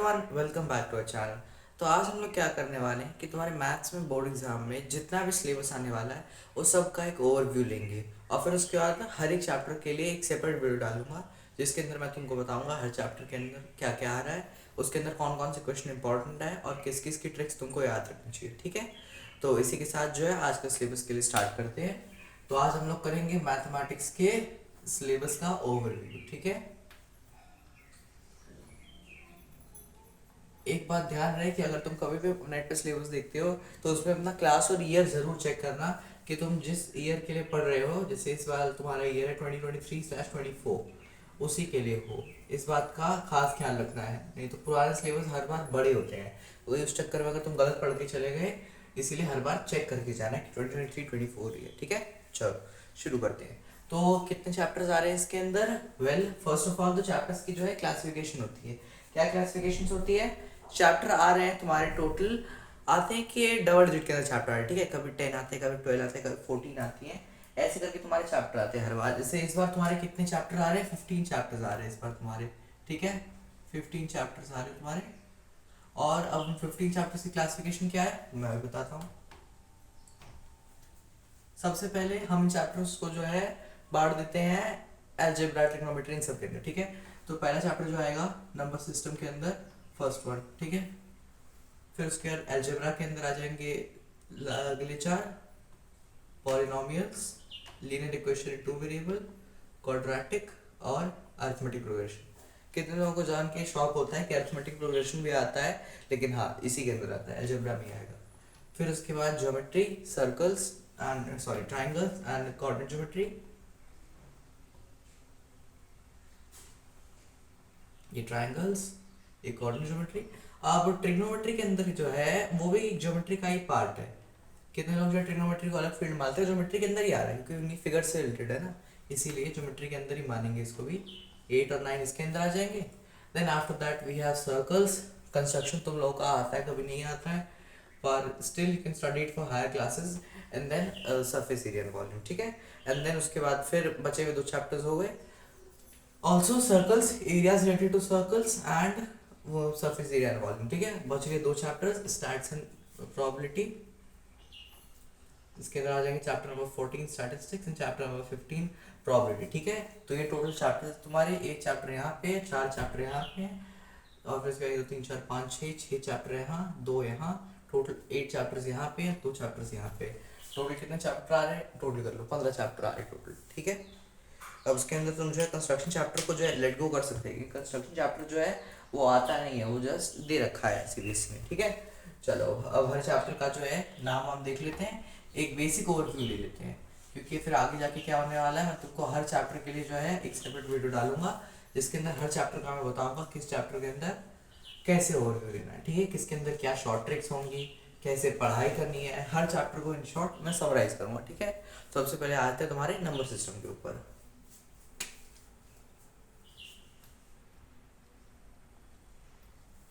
Everyone, welcome back to our channel. तो आज हम लोग क्या करने वाले हैं कि तुम्हारे मैथ्स में बोर्ड एग्जाम में जितना भी सिलेबस आने वाला है उस सब का एक ओवरव्यू लेंगे। और फिर उसके बाद ना हर एक चैप्टर के लिए एक सेपरेट वीडियो डालूंगा, जिसके अंदर मैं तुमको बताऊंगा हर चैप्टर के अंदर क्या क्या आ रहा है, उसके अंदर कौन कौन से क्वेश्चन इंपॉर्टेंट है और किस किस की ट्रिक्स तुमको याद रखनी चाहिए। ठीक है, तो इसी के साथ जो है आज का सिलेबस के लिए स्टार्ट करते हैं। तो आज हम लोग करेंगे मैथमेटिक्स के सिलेबस का ओवरव्यू। ठीक है, एक बात ध्यान रहे कि अगर तुम कभी भी नेट पे सिलेबस देखते हो तो उसमें अपना क्लास और ईयर जरूर चेक करना कि तुम जिस ईयर के लिए पढ़ रहे हो। जैसे इस बार तुम्हारा ईयर है 2023/24, उसी के लिए हो। इस बात का खास ख्याल रखना है, नहीं तो पुराने सिलेबस हर बार बड़े होते हैं, वही उस चक्कर में अगर तुम गलत पढ़ के चले गए, इसीलिए हर बार चेक करके जाना है कि 2023-24 ही है। ठीक है, चलो शुरू करते हैं। तो कितने चैप्टर्स आ रहे हैं इसके अंदर? वेल, फर्स्ट ऑफ ऑल तो चैप्टर्स की जो है क्लासिफिकेशन होती है। क्या क्लासिफिकेशन होती है? चैप्टर आ रहे हैं तुम्हारे टोटल, आते हैं कि डबल डिजिट के अंदर चैप्टर आ रहे हैं। ठीक है, कभी 10 आते हैं, कभी 12 आते हैं, कभी 14 आती हैं, ऐसे करके तुम्हारे चैप्टर आते हैं हर बार। जैसे इस बार तुम्हारे कितने चैप्टर आ रहे हैं? 15 चैप्टर्स आ रहे हैं इस बार तुम्हारे। ठीक है, 15 चैप्टर्स आ रहे हैं तुम्हारे। और अब 15 चैप्टर्स की क्लासिफिकेशन क्या है मैं भी बताता हूँ। सबसे पहले हम चैप्टर्स को जो है बांट देते हैं अलजेब्रा, ट्रिग्नोमेट्री, इन सब के अंदर। ठीक है, तो पहला चैप्टर जो आएगा नंबर सिस्टम के अंदर, फर्स्ट वन। ठीक है, फिर उसके बाद अलजेब्रा के अंदर आ जाएंगे अगले चार: polynomials, linear equation in two variable, quadratic और अरिथमेटिक प्रोग्रेशन। कितने लोगों को जान के शौक होता है कि अरिथमेटिक प्रोग्रेशन भी आता है, लेकिन हाँ इसी के अंदर आता है, अलजेब्रा में आएगा। फिर उसके बाद geometry, circles and sorry triangles and coordinate geometry, ये ट्राइंगल्स, ये कोऑर्डिनेट ज्योमेट्री। अब ट्रिग्नोमेट्री के अंदर जो है वो भी ज्योमेट्री का ही पार्ट है। कितने लोग जो ट्रिग्नोमेट्री को अलग फील्ड मानते हैं, ज्योमेट्री के अंदर ही आ रहा है क्योंकि उन्हीं फिगर से रिलेटेड है ना, इसीलिए ज्योमेट्री के अंदर ही मानेंगे इसको भी। 8 और 9 इसके अंदर आ जाएंगे। Then after that we have circles. Construction तुम लोगों का आता है, कभी नहीं आता है, पर still you can study it for higher classes. And then surface area and volume. ठीक है, एंड देन उसके बाद फिर बचे हुए 2 चैप्टर्स हो गए। Also circles, areas related to circles and surface area and volume. ठीक है, बच गए 2 चैप्टर्स, स्टैट्स एंड प्रोबेबिलिटी। इसके अंदर आ जाएंगे chapter number 14 statistics and chapter number 15 probability. ठीक है, तो ये टोटल चैप्टर तुम्हारे, एक चैप्टर यहाँ पे, 4 चैप्टर यहाँ पे, और फिर इसके 2 3 4 5 6 चैप्टर यहाँ, 2 यहाँ, टोटल 8 चैप्टर्स यहाँ पे, 2 चैप्टर्स यहाँ पे। टोटल कितने चैप्टर आ रहे हैं? टोटल कर लो, 15 चैप्टर आ रहे हैं टोटल। ठीक है, अब उसके अंदर तुम जो है कंस्ट्रक्शन चैप्टर को जो है लेट गो कर सकते हैं, कंस्ट्रक्शन चैप्टर जो है वो आता नहीं है, वो जस्ट दे रखा है सीबीएसई में। ठीक है, चलो अब हर चैप्टर का जो है नाम हम देख लेते हैं, एक बेसिक ओवरव्यू ले लेते हैं, क्योंकि फिर आगे जाके क्या होने वाला है, मैं तुमको हर चैप्टर के लिए जो है एक सेपरेट वीडियो डालूंगा, जिसके अंदर हर चैप्टर का मैं बताऊंगा किस चैप्टर के अंदर कैसे ओवरव्यू लेना है। ठीक है, किसके अंदर क्या शॉर्ट ट्रिक्स होंगी, कैसे पढ़ाई करनी है, हर चैप्टर को इन शॉर्ट मैं समराइज करूंगा। ठीक है, तो सबसे पहले आते हैं तुम्हारे नंबर सिस्टम के ऊपर।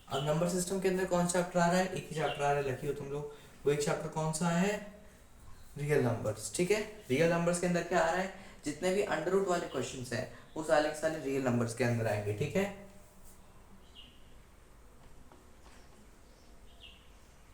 अब नंबर सिस्टम के अंदर कौन सा चैप्टर आ रहा है? एक ही चैप्टर आ रहा है, लकी हो तुम लोग। वो एक चैप्टर कौन सा है? Real numbers. ठीक है, रियल नंबर्स के अंदर क्या आ रहा है? जितने भी अंडर रूट वाले क्वेश्चंस हैं वो सारे के सारे रियल नंबर्स के अंदर आएंगे। ठीक है,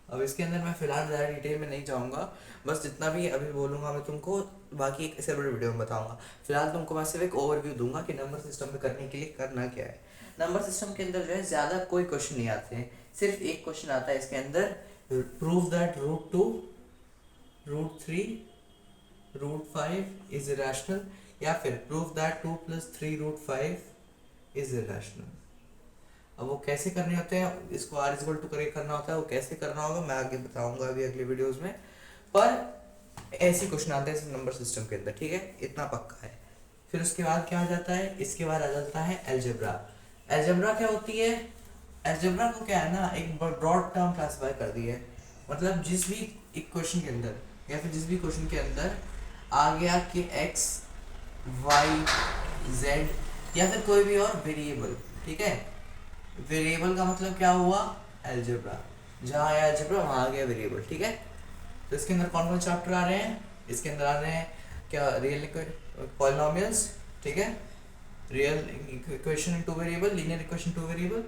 अब इसके अंदर मैं फिलहाल ज़्यादा डिटेल में नहीं जाऊंगा, बस जितना भी अभी बोलूंगा मैं तुमको बाकी एक सेपरेट वीडियो में बताऊंगा। फिलहाल तुमको मैं सिर्फ एक ओवरव्यू दूंगा कि नंबर सिस्टम में करने के लिए करना क्या है। नंबर सिस्टम के अंदर जो है ज़्यादा कोई क्वेश्चन नहीं आते हैं, सिर्फ एक क्वेश्चन आता है इसके अंदर: प्रूव दैट √2, √3, √5 इज इरेशनल, या फिर प्रूव दैट 2 + 3√5 इज इरेशनल। अब वो कैसे करने होते हैं, इसको r इक्वल टू करके करना होता है, वो कैसे करना होगा मैं आगे बताऊंगा अभी अगले वीडियोस में, पर ऐसे क्वेश्चन आते हैं नंबर सिस्टम के अंदर। ठीक है, इतना पक्का है। फिर उसके बाद क्या आ जाता है? इसके बाद आ जाता है अलजेब्रा। अलजेब्रा क्या होती है? अलजेब्रा को क्या है ना, एक ब्रॉड टर्म क्लासिफाई कर दी है, मतलब जिस भी एक क्वेश्चन के अंदर या फिर जिस भी क्वेश्चन के अंदर आ गया कि x, y, z या फिर कोई भी और वेरिएबल। ठीक है, वेरिएबल का मतलब क्या हुआ? अलजेब्रा। जहाँ आया अलजेब्रा वहाँ आ गया वेरिएबल। ठीक है, तो इसके अंदर कौन कौन चैप्टर आ रहे हैं? इसके अंदर आ रहे हैं क्या? Real polynomials. ठीक है, real equation in two variable, linear equation two variable,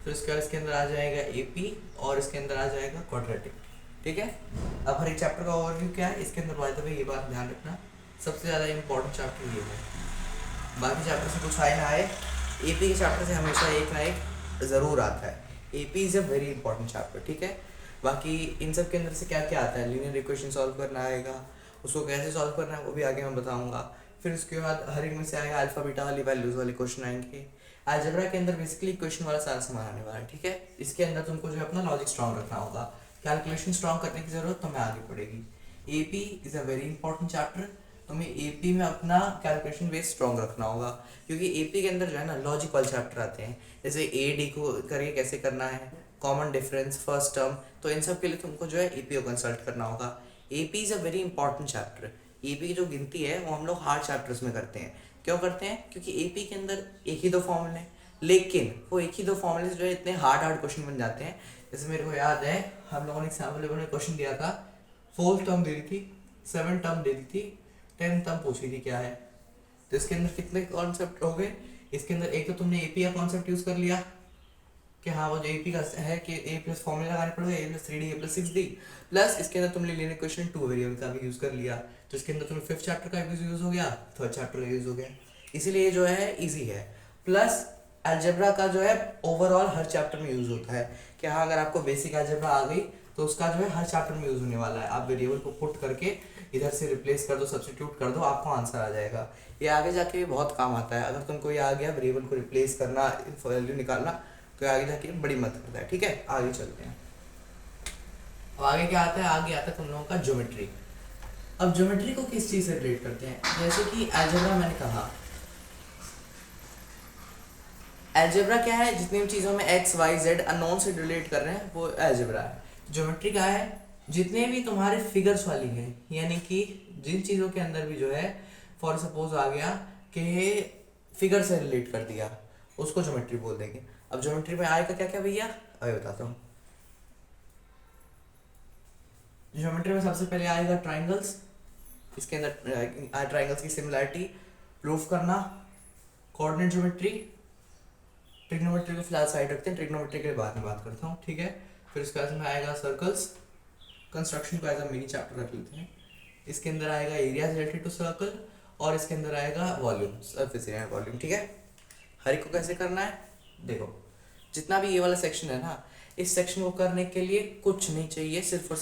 फिर उसके बाद इसके अंदर आ जाएगा एपी और इसके अंदर आ जाएगा क्वाड्रेटिक। ठीक है, अब हर एक चैप्टर का ओवरव्यू क्या है इसके अंदर, बाय द वे ये बात ध्यान रखना सबसे ज़्यादा इंपॉर्टेंट चैप्टर ये है। बाकी चैप्टर से कुछ आए ना आए, एपी के चैप्टर से हमेशा एक ना एक ज़रूर आता है। AP is a very important chapter. ठीक है, बाकी इन सब के अंदर से क्या क्या आता है, लीनियर इक्वेशन सॉल्व करना आएगा, उसको कैसे सॉल्व करना है वो भी आगे मैं बताऊंगा। फिर उसके बाद हर एक में से आएगा अल्फा बीटा वाली वैल्यूज़ वाले क्वेश्चन आएंगे। अलजेब्रा के अंदर बेसिकली क्वेश्चन वाला सारा सामान आने वाला है। ठीक है, इसके अंदर तुमको जो है अपना लॉजिक स्ट्रॉन्ग रखना होगा, कैलकुलेशन स्ट्रॉन्ग करने की ज़रूरत तुम्हें आगे पड़ेगी। AP is a very important chapter, तुम्हें एपी में अपना कैलकुलेशन बेस स्ट्रॉन्ग रखना होगा, क्योंकि एपी के अंदर जो है ना लॉजिक वाले चैप्टर आते हैं, जैसे ए डी को करके कैसे करना है, कॉमन डिफरेंस, फर्स्ट टर्म, तो इन सब के लिए तुमको जो है एपी को कंसल्ट करना होगा। AP is a very important chapter. AP की जो गिनती है वो हम लोग हार्ड चैप्टर्स में करते हैं। क्यों करते हैं? क्योंकि एपी के अंदर एक ही दो फॉर्मूले हैं, लेकिन वो एक ही दो फॉर्मूले जो है इतने हार्ड हार्ड क्वेश्चन बन जाते हैं। जैसे मेरे को याद है हम लोगों ने एग्जाम्पल में क्वेश्चन दिया था, 4th टर्म दे दी थी, 7th टर्म दे दी थी, 10th टर्म पूछी थी क्या है, तो इसके अंदर कितने कॉन्सेप्ट हो गए? इसके अंदर एक तो तुमने एपी का कॉन्सेप्ट यूज कर लिया कि हाँ वो जो एपी का है कि ए प्लस फॉर्मूला लगाने पड़ेगा, ए प्लस 3d ए प्लस 6d, प्लस इसके अंदर तुमने लीनियर इक्वेशन 2 वेरिएबल का भी यूज कर लिया, तो इसके अंदर तुम्हें 5th चैप्टर का भी यूज हो गया, 3rd चैप्टर का यूज हो गया, इसीलिए जो है इजी है। प्लस अलजेब्रा का जो है ओवरऑल हर चैप्टर में यूज होता है कि हाँ अगर आपको बेसिक अलजेब्रा आ गई तो उसका जो है हर चैप्टर में यूज होने वाला है। आप वेरिएबल को पुट करके इधर से रिप्लेस कर दो, सब्स्टिट्यूट कर दो, आपको आंसर आ जाएगा। ये आगे जाके भी बहुत काम आता है, अगर तुमको ये आ गया वेरिएबल को रिप्लेस करना, वैल्यू निकालना, तो आगे जाके बड़ी मदद करता है। ठीक है, आगे चलते हैं। अब आगे क्या आता है? आगे आता है तुम लोगों का ज्योमेट्री। अब ज्योमेट्री को किस चीज से रिलेट करते हैं? जैसे कि अलजेब्रा मैंने कहा, अलजेब्रा क्या है? जितनी भी चीज़ों में एक्स वाई जेड अननोन से रिलेट कर रहे हैं वो अलजेब्रा है। ज्योमेट्री क्या है? जितने भी तुम्हारे फिगर्स वाली है, यानी कि जिन चीज़ों के अंदर भी जो है, फॉर सपोज आ गया कि फिगर से रिलेट कर दिया, उसको ज्योमेट्री बोल देंगे। अब ज्योमेट्री में आएगा क्या क्या भैया, अभी बताता हूँ। ज्योमेट्री में सबसे पहले आएगा ट्राइंगल्स, इसके अंदर ट्राइंगल्स की सिमिलैरिटी प्रूफ करना, कोऑर्डिनेट ज्योमेट्री, ट्रिग्नोमेट्री को फिलहाल साइड रखते हैं, ट्रिग्नोमेट्री के बाद में बात करता हूँ। ठीक है, फिर उसके बाद में आएगा सर्कल्स, कंस्ट्रक्शन को एज अ मिनी चैप्टर रख लेते हैं। इसके अंदर आएगा एरिया रिलेटेड टू सर्कल, और इसके अंदर आएगा वॉल्यूम, सरफेस एरिया वॉल्यूम। ठीक है, हर एक को कैसे करना है देखो, जितना भी ये वाला सेक्शन है ना, इस सेक्शन को करने के लिए कुछ नहीं चाहिए, सिर्फ और सिर्फ